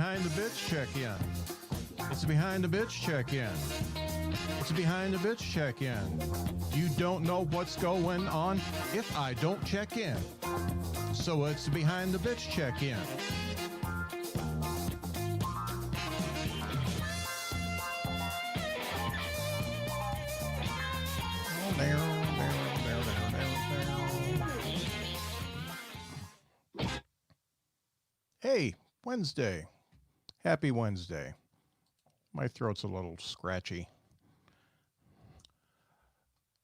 Behind the Bitch Check-In. It's Behind the Bitch Check-In. It's Behind the Bitch Check-In. You don't know what's going on if I don't check in. So it's Behind the Bitch Check-In. Hey, Wednesday. Happy Wednesday. My throat's a little scratchy.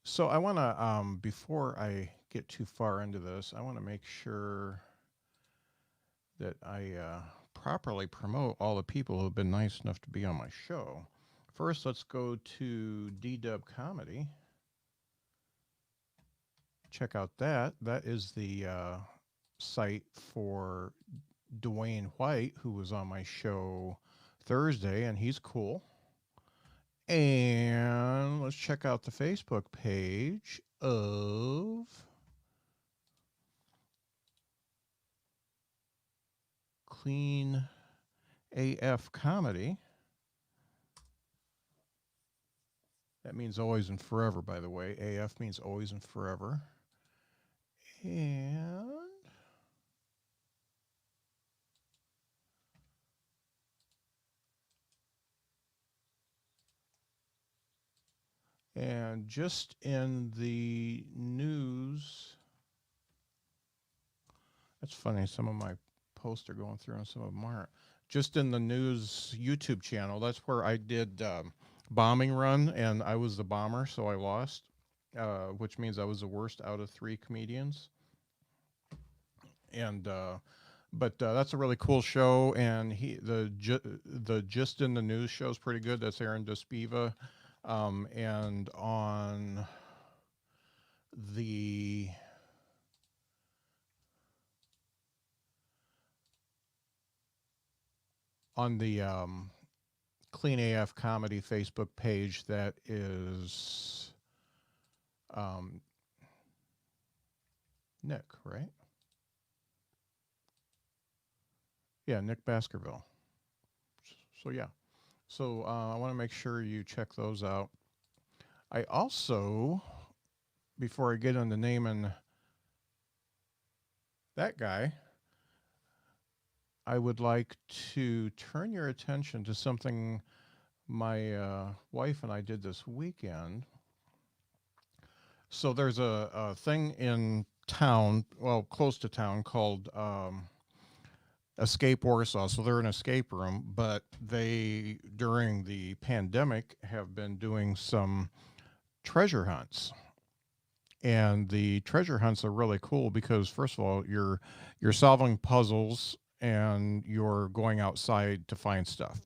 So I want to, before I get too far into this, I want to make sure that I properly promote all the people who have been nice enough to be on my show. First, let's go to D-Dub Comedy. Check out that. That is the site for Dwayne White, who was on my show Thursday, and he's cool. And let's check out the Facebook page of Clean AF Comedy. That means always and forever, by the way. AF means always and forever. And just in the news, that's funny, some of my posts are going through and some of them aren't. Just in the news YouTube channel, that's where I did bombing run, and I was the bomber, so I lost, which means I was the worst out of 3 comedians. And but that's a really cool show, and the Just in the News show is pretty good. That's Aaron Despiva. And on the Clean AF Comedy Facebook page, that is Nick, right? Yeah, Nick Baskerville. So yeah. So I want to make sure you check those out. I also, before I get into naming that guy, I would like to turn your attention to something my wife and I did this weekend. So there's a thing in town, well, close to town, called Escape Warsaw. So they're an escape room, but they, during the pandemic, have been doing some treasure hunts. And the treasure hunts are really cool because, first of all, you're solving puzzles and you're going outside to find stuff.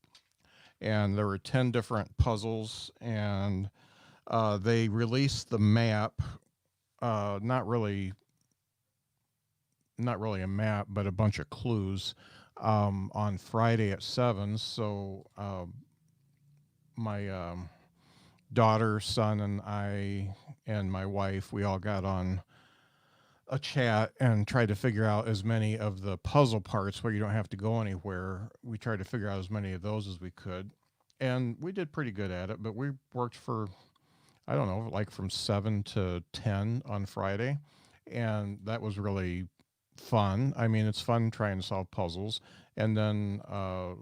And there were 10 different puzzles, and they released the map, not really a map, but a bunch of clues on Friday at 7. So my daughter, son, and I and my wife, we all got on a chat and tried to figure out as many of the puzzle parts where you don't have to go anywhere. We tried to figure out as many of those as we could. And we did pretty good at it, but we worked for, I don't know, like from 7 to 10 on Friday. And that was really fun. I mean, it's fun trying to solve puzzles. And then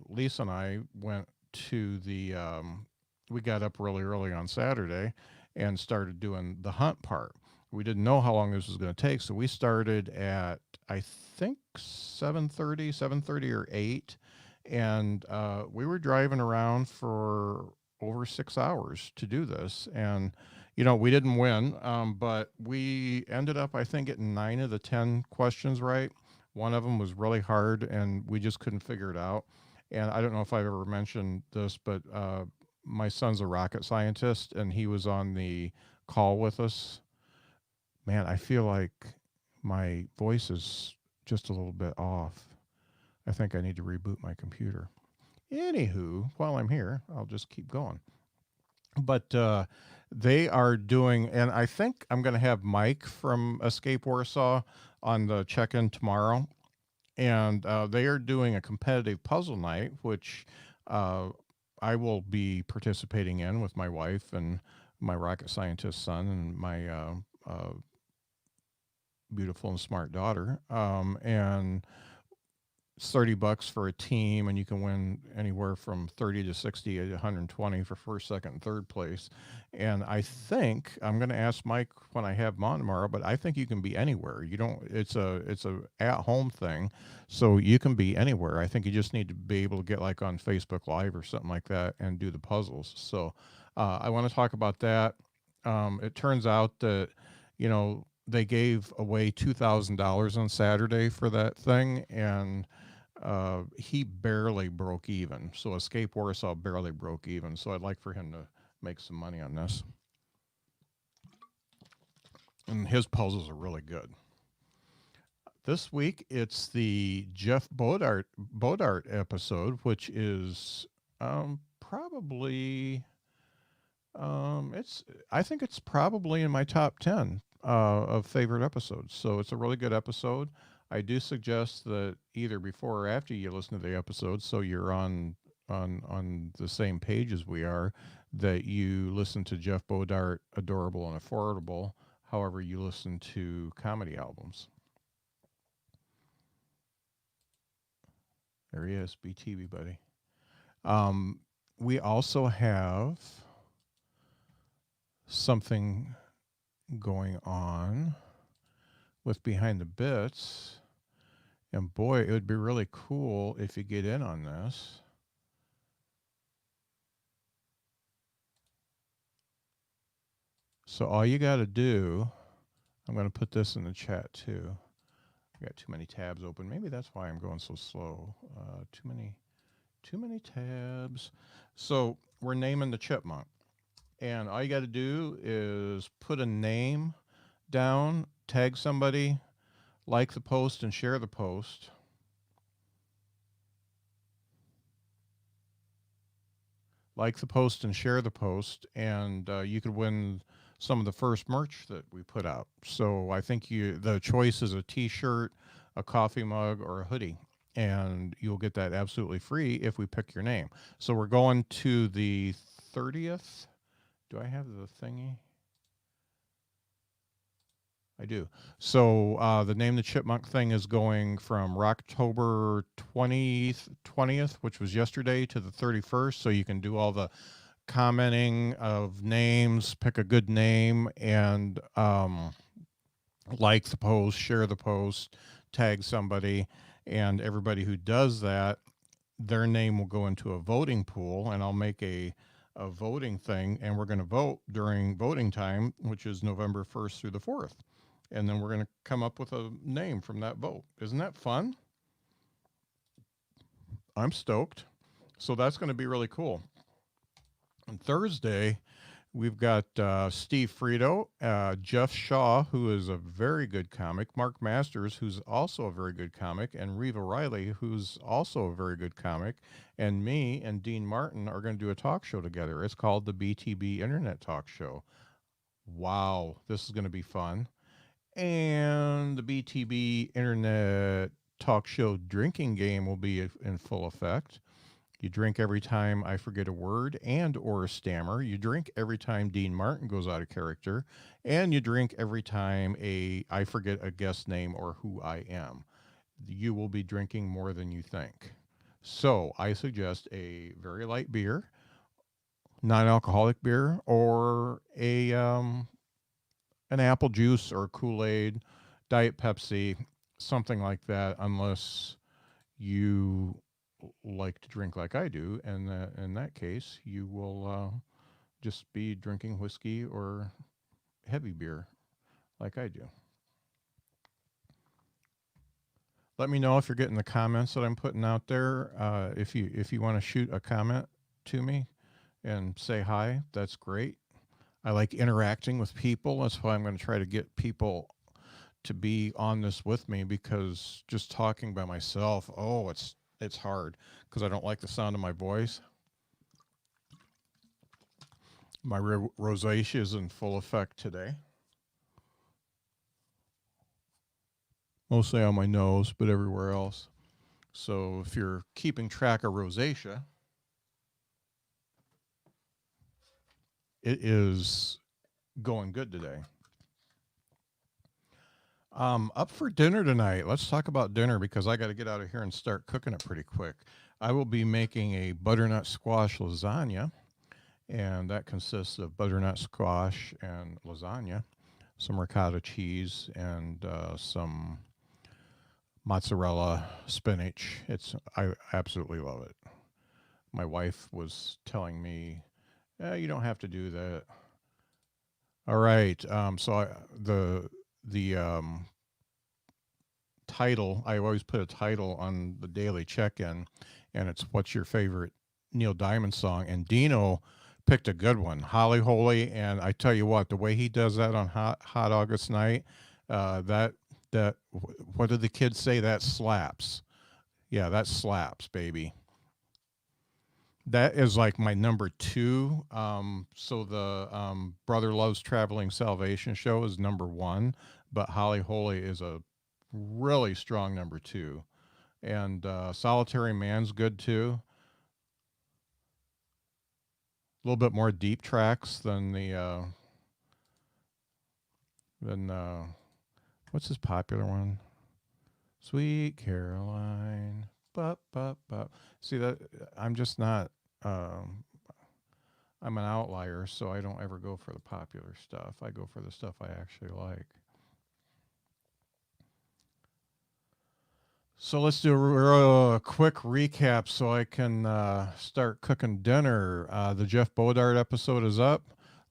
Lisa and I went to the, we got up really early on Saturday and started doing the hunt part. We didn't know how long this was going to take, so we started at, I think, 7:30 or 8, and we were driving around for over 6 hours to do this. And you know, we didn't win, but we ended up, I think, getting 9 of the 10 questions right. One of them was really hard, and we just couldn't figure it out. And I don't know if I've ever mentioned this, but my son's a rocket scientist, and he was on the call with us. Man, I feel like my voice is just a little bit off. I think I need to reboot my computer. Anywho, while I'm here, I'll just keep going. But they are doing, and I think I'm going to have Mike from Escape Warsaw on the check-in tomorrow. and they are doing a competitive puzzle night, which uh, I will be participating in with my wife and my rocket scientist son and my beautiful and smart daughter. And it's $30 for a team, and you can win anywhere from 30 to 60 to 120 for first, second, and third place. And I think I'm going to ask Mike when I have him on tomorrow, but I think you can be anywhere. You don't. It's a at home thing, so you can be anywhere. I think you just need to be able to get like on Facebook Live or something like that and do the puzzles. So I want to talk about that. It turns out that they gave away $2,000 on Saturday for that thing, and he barely broke even. So Escape Warsaw barely broke even. So I'd like for him to make some money on this. And his puzzles are really good. This week it's the Jeff Bodart episode, which is probably it's I think it's probably in my top 10 of favorite episodes. So it's a really good episode. I do suggest that either before or after you listen to the episode, so you're on the same page as we are, that you listen to Jeff Bodart, Adorable and Affordable. However, you listen to comedy albums. There he is, BTV buddy. We also have something going on with Behind the Bits. And boy, it would be really cool if you get in on this. So all you got to do, I'm going to put this in the chat too. I got too many tabs open. Maybe that's why I'm going so slow. Too many tabs. So we're naming the Chipmunk. And all you got to do is put a name down, tag somebody, like the post, and share the post. Like the post and share the post, and you could win some of the first merch that we put out. So I think the choice is a T-shirt, a coffee mug, or a hoodie, and you'll get that absolutely free if we pick your name. So we're going to the 30th. Do I have the thingy? I do. So the Name the Chipmunk thing is going from October 20th, which was yesterday, to the 31st. So you can do all the commenting of names, pick a good name, and like the post, share the post, tag somebody. And everybody who does that, their name will go into a voting pool, and I'll make a voting thing, and we're going to vote during voting time, which is November 1st through the 4th. And then we're going to come up with a name from that vote. Isn't that fun? I'm stoked. So that's going to be really cool. On Thursday, we've got Steve Frito, Jeff Shaw, who is a very good comic, Mark Masters, who's also a very good comic, and Reva Riley, who's also a very good comic, and me and Dean Martin are going to do a talk show together. It's called the BTB Internet Talk Show. Wow, this is going to be fun. And the BTB Internet Talk Show drinking game will be in full effect. You drink every time I forget a word and or stammer. You drink every time Dean Martin goes out of character. And you drink every time I forget a guest name or who I am. You will be drinking more than you think. So I suggest a very light beer, non-alcoholic beer, or an apple juice or Kool-Aid, Diet Pepsi, something like that, unless you like to drink like I do. And in that case, you will just be drinking whiskey or heavy beer like I do. Let me know if you're getting the comments that I'm putting out there. If you want to shoot a comment to me and say hi, that's great. I like interacting with people. That's why I'm going to try to get people to be on this with me, because just talking by myself, it's hard because I don't like the sound of my voice. My rosacea is in full effect today. Mostly on my nose, but everywhere else. So if you're keeping track of rosacea, it is going good today. Up for dinner tonight. Let's talk about dinner because I got to get out of here and start cooking it pretty quick. I will be making a butternut squash lasagna, and that consists of butternut squash and lasagna, some ricotta cheese, and some mozzarella spinach. I absolutely love it. My wife was telling me, you don't have to do that. All right. The title, I always put a title on the daily check-in, and it's what's your favorite Neil Diamond song? And Dino picked a good one, Holly Holy. And I tell you what, the way he does that on Hot August Night, that what did the kids say? That slaps. Yeah, that slaps, baby. That is like my number two. So the Brother Loves Traveling Salvation show is number one, but Holly Holy is a really strong number two. And Solitary Man's good too. A little bit more deep tracks than than what's his popular one? Sweet Caroline. Bup, bup, bup. See that I'm just not um, I'm an outlier, so I don't ever go for the popular stuff. I go for the stuff I actually like. So let's do a real quick recap so I can start cooking dinner. The Jeff Bodart episode is up.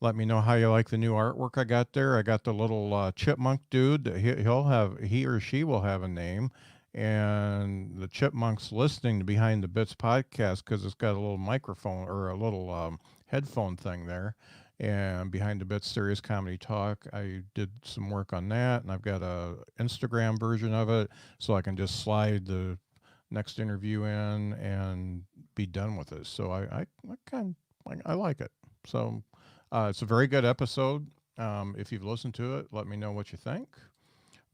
Let me know how you like the new artwork I got there. I got the little chipmunk dude. He or she will have a name, and the chipmunk's listening to Behind the Bits podcast because it's got a little microphone or a little headphone thing there. And Behind the Bits Serious Comedy Talk, I did some work on that, and I've got a Instagram version of it, so I can just slide the next interview in and be done with it. So I like it. So it's a very good episode. If you've listened to it, let me know what you think.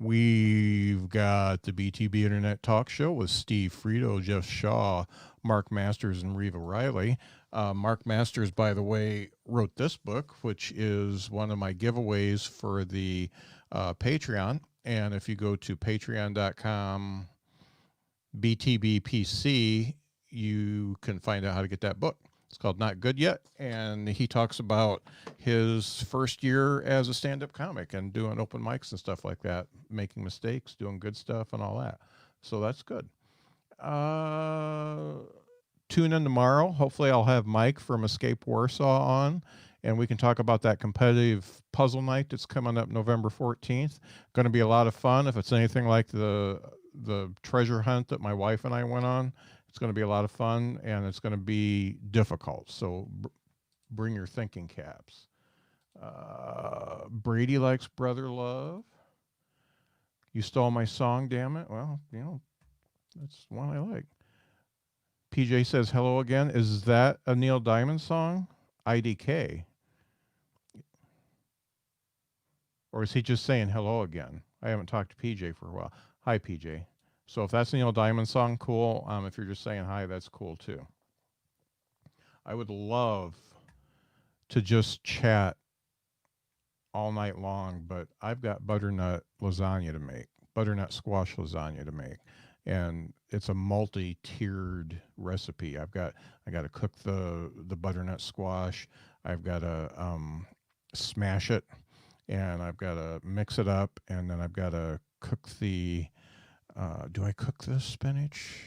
We've got the BTB Internet Talk Show with Steve Frito, Jeff Shaw, Mark Masters, and Reva Riley. Mark Masters, by the way, wrote this book, which is one of my giveaways for the Patreon. And if you go to patreon.com BTBPC, you can find out how to get that book. It's called Not Good Yet, and he talks about his first year as a stand-up comic and doing open mics and stuff like that, making mistakes, doing good stuff, and all that. So that's good. Tune in tomorrow. Hopefully, I'll have Mike from Escape Warsaw on, and we can talk about that competitive puzzle night that's coming up November 14th. Going to be a lot of fun. If it's anything like the treasure hunt that my wife and I went on, it's going to be a lot of fun, and it's going to be difficult. So bring your thinking caps. Brady likes Brother Love. You stole my song, damn it. Well, that's one I like. PJ says hello again. Is that a Neil Diamond song? IDK. Or is he just saying hello again? I haven't talked to PJ for a while. Hi, PJ. So if that's a Neil Diamond song, cool. If you're just saying hi, that's cool too. I would love to just chat all night long, but I've got butternut lasagna to make, butternut squash lasagna to make. And it's a multi-tiered recipe. I got to cook the butternut squash. I've got to smash it, and I've got to mix it up, and then I've got to cook the. Do I cook the spinach?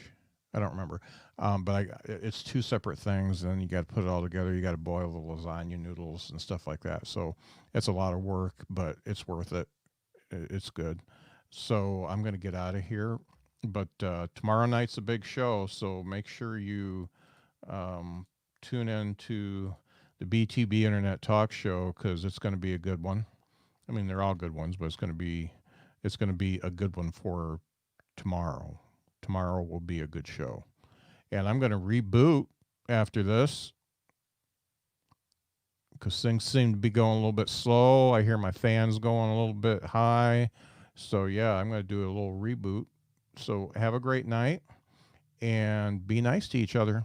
I don't remember. But it's two separate things, and then you got to put it all together. You got to boil the lasagna noodles and stuff like that. So it's a lot of work, but it's worth it. It's good. So I'm going to get out of here. But tomorrow night's a big show, so make sure you tune in to the BTB Internet Talk Show because it's going to be a good one. I mean, they're all good ones, but it's going to be a good one for tomorrow. Tomorrow will be a good show. And I'm going to reboot after this because things seem to be going a little bit slow. I hear my fans going a little bit high. So, yeah, I'm going to do a little reboot. So, have a great night. and be nice to each other.